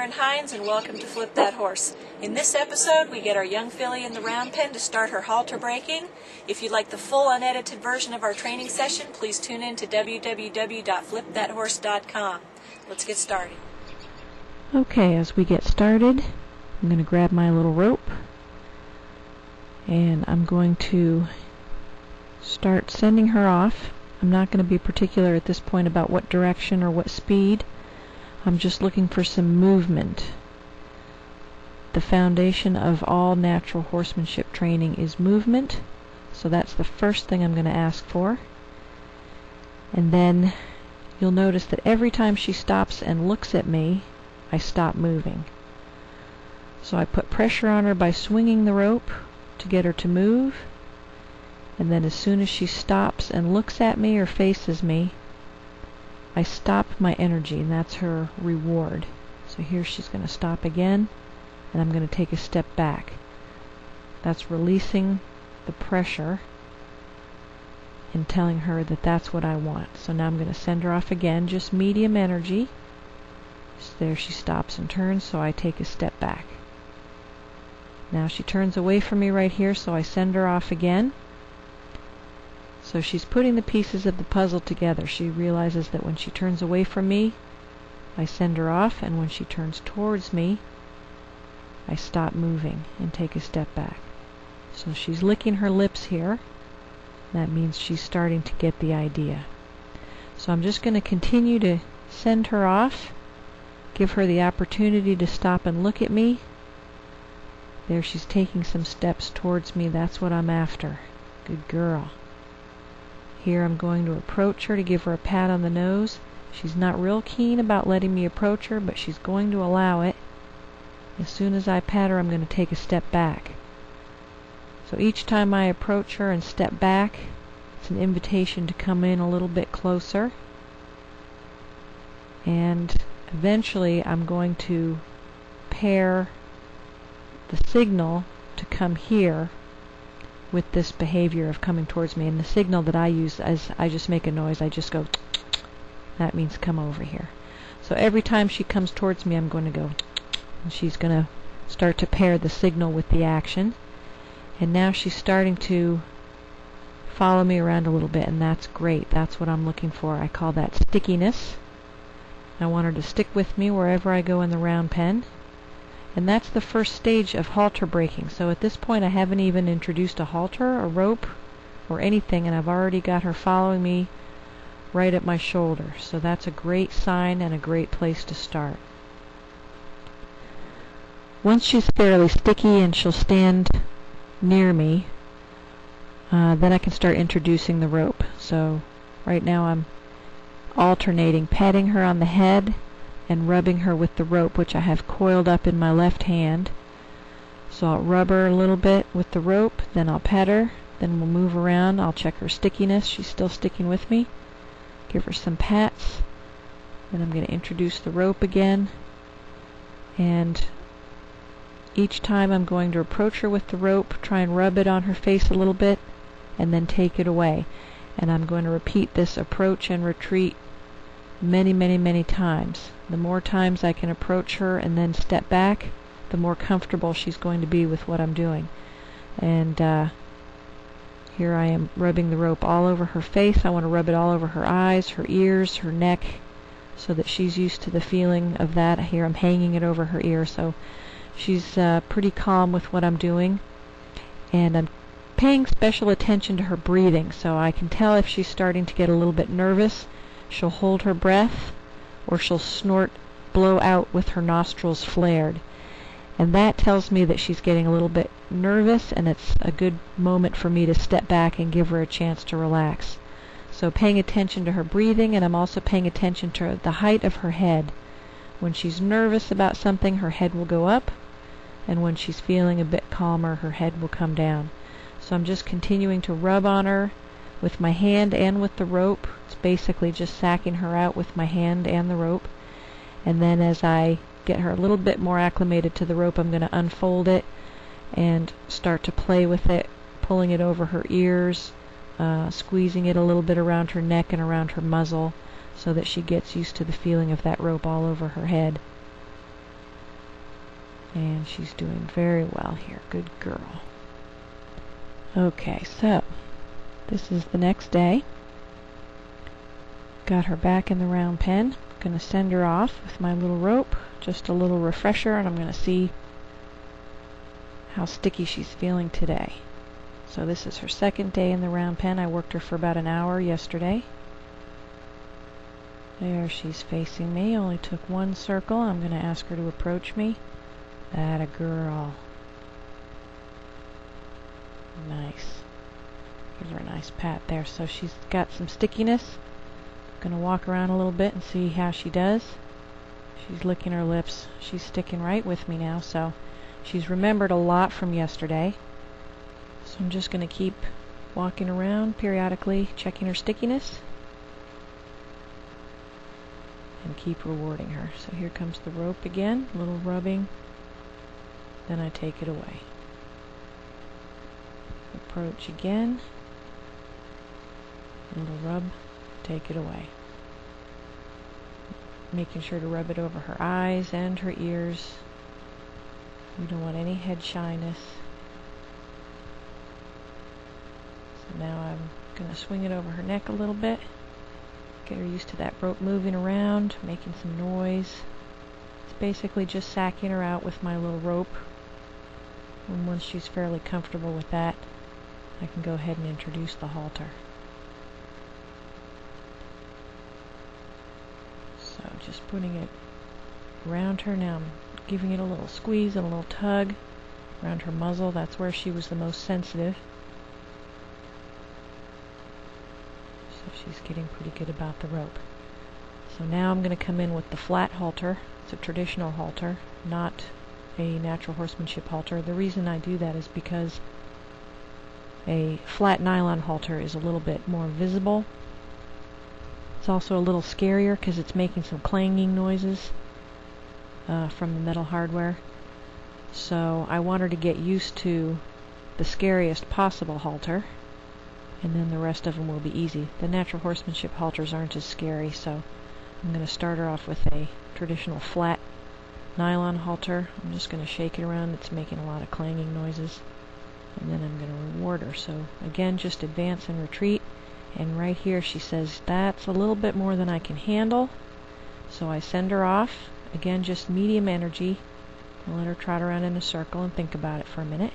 Karen Hines, and welcome to Flip That Horse. In this episode, we get our young filly in the round pen to start her halter breaking. If you'd like the full unedited version of our training session, please tune in to www.flipthathorse.com. Let's get started. Okay, as we get started, I'm going to grab my little rope and I'm going to start sending her off. I'm not going to be particular at this point about what direction or what speed. I'm just looking for some movement. The foundation of all natural horsemanship training is movement, so that's the first thing I'm going to ask for. And then you'll notice that every time she stops and looks at me, I stop moving. So I put pressure on her by swinging the rope to get her to move, and then as soon as she stops and looks at me or faces me, I stop my energy, and that's her reward. So here she's going to stop again, and I'm going to take a step back. That's releasing the pressure and telling her that that's what I want. So now I'm going to send her off again, just medium energy. So there she stops and turns, so I take a step back. Now she turns away from me right here, so I send her off again. So she's putting the pieces of the puzzle together. She realizes that when she turns away from me, I send her off, and when she turns towards me, I stop moving and take a step back. So she's licking her lips here. That means she's starting to get the idea. So I'm just going to continue to send her off, give her the opportunity to stop and look at me. There she's taking some steps towards me. That's what I'm after. Good girl. Here I'm going to approach her to give her a pat on the nose. She's not real keen about letting me approach her, but she's going to allow it. As soon as I pat her, I'm going to take a step back. So each time I approach her and step back, it's an invitation to come in a little bit closer. And eventually I'm going to pair the signal to come here with this behavior of coming towards me. And the signal that I use, as I just make a noise, I just go, that means come over here. So every time she comes towards me, I'm going to go, and she's going to start to pair the signal with the action. And now she's starting to follow me around a little bit, and that's great. That's what I'm looking for. I call that stickiness. I want her to stick with me wherever I go in the round pen. And that's the first stage of halter breaking. So at this point I haven't even introduced a halter, a rope, or anything, and I've already got her following me right at my shoulder. So that's a great sign and a great place to start. Once she's fairly sticky and she'll stand near me, then I can start introducing the rope. So right now I'm alternating patting her on the head and rubbing her with the rope, which I have coiled up in my left hand. So I'll rub her a little bit with the rope, then I'll pet her, then we'll move around. I'll check her stickiness. She's still sticking with me. Give her some pats. Then I'm going to introduce the rope again. And each time I'm going to approach her with the rope, try and rub it on her face a little bit, and then take it away. And I'm going to repeat this approach and retreat many, many, many times. The more times I can approach her and then step back, the more comfortable she's going to be with what I'm doing. And here I am rubbing the rope all over her face. I want to rub it all over her eyes, her ears, her neck, so that she's used to the feeling of that. Here I'm hanging it over her ear, so she's pretty calm with what I'm doing. And I'm paying special attention to her breathing, so I can tell if she's starting to get a little bit nervous. She'll hold her breath, or she'll snort, blow out with her nostrils flared. And that tells me that she's getting a little bit nervous, and it's a good moment for me to step back and give her a chance to relax. So paying attention to her breathing, and I'm also paying attention to the height of her head. When she's nervous about something, her head will go up, and when she's feeling a bit calmer, her head will come down. So I'm just continuing to rub on her with my hand and with the rope. It's basically just sacking her out with my hand and the rope. And then as I get her a little bit more acclimated to the rope, I'm going to unfold it and start to play with it, pulling it over her ears, squeezing it a little bit around her neck and around her muzzle, so that she gets used to the feeling of that rope all over her head. And she's doing very well here. Good girl. Okay, so this is the next day. Got her back in the round pen. Gonna send her off with my little rope. Just a little refresher, and I'm gonna see how sticky she's feeling today. So this is her second day in the round pen. I worked her for about an hour yesterday. There she's facing me. Only took one circle. I'm gonna ask her to approach me. That a girl. Nice. Give her a nice pat there. So she's got some stickiness. Gonna walk around a little bit and see how she does. She's licking her lips. She's sticking right with me now, so she's remembered a lot from yesterday. So I'm just gonna keep walking around periodically, checking her stickiness, and keep rewarding her. So here comes the rope again, a little rubbing, then I take it away. Approach again, a little rub, take it away. Making sure to rub it over her eyes and her ears. We don't want any head shyness. So now I'm going to swing it over her neck a little bit. Get her used to that rope moving around, making some noise. It's basically just sacking her out with my little rope. And once she's fairly comfortable with that, I can go ahead and introduce the halter. So just putting it around her. Now I'm giving it a little squeeze and a little tug around her muzzle. That's where she was the most sensitive. So she's getting pretty good about the rope. So now I'm going to come in with the flat halter. It's a traditional halter, not a natural horsemanship halter. The reason I do that is because a flat nylon halter is a little bit more visible. It's also a little scarier because it's making some clanging noises from the metal hardware. So I want her to get used to the scariest possible halter, and then the rest of them will be easy. The natural horsemanship halters aren't as scary, so I'm going to start her off with a traditional flat nylon halter. I'm just going to shake it around. It's making a lot of clanging noises. And then I'm going to reward her. So again, just advance and retreat. And right here she says, that's a little bit more than I can handle. So I send her off. Again, just medium energy. I'll let her trot around in a circle and think about it for a minute.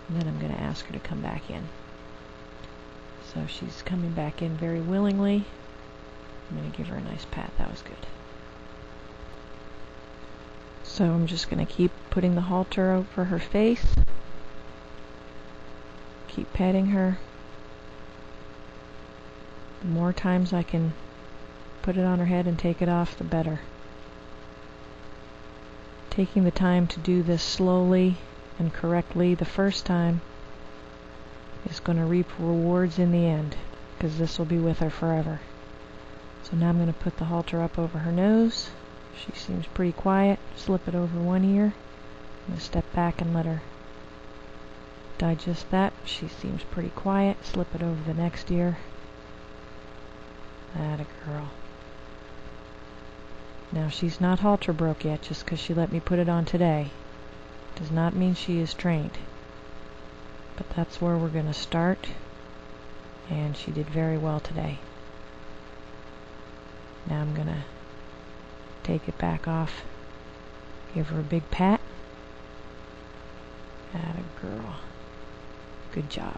And then I'm going to ask her to come back in. So she's coming back in very willingly. I'm going to give her a nice pat. That was good. So I'm just going to keep putting the halter over her face. Keep patting her. The more times I can put it on her head and take it off, the better. Taking the time to do this slowly and correctly the first time is going to reap rewards in the end, because this will be with her forever. So now I'm going to put the halter up over her nose. She seems pretty quiet. Slip it over one ear. I'm going to step back and let her digest that. She seems pretty quiet. Slip it over the next ear. Atta girl. Now she's not halter broke yet just because she let me put it on today. Does not mean she is trained. But that's where we're going to start. And she did very well today. Now I'm going to take it back off. Give her a big pat. Atta girl. Good job.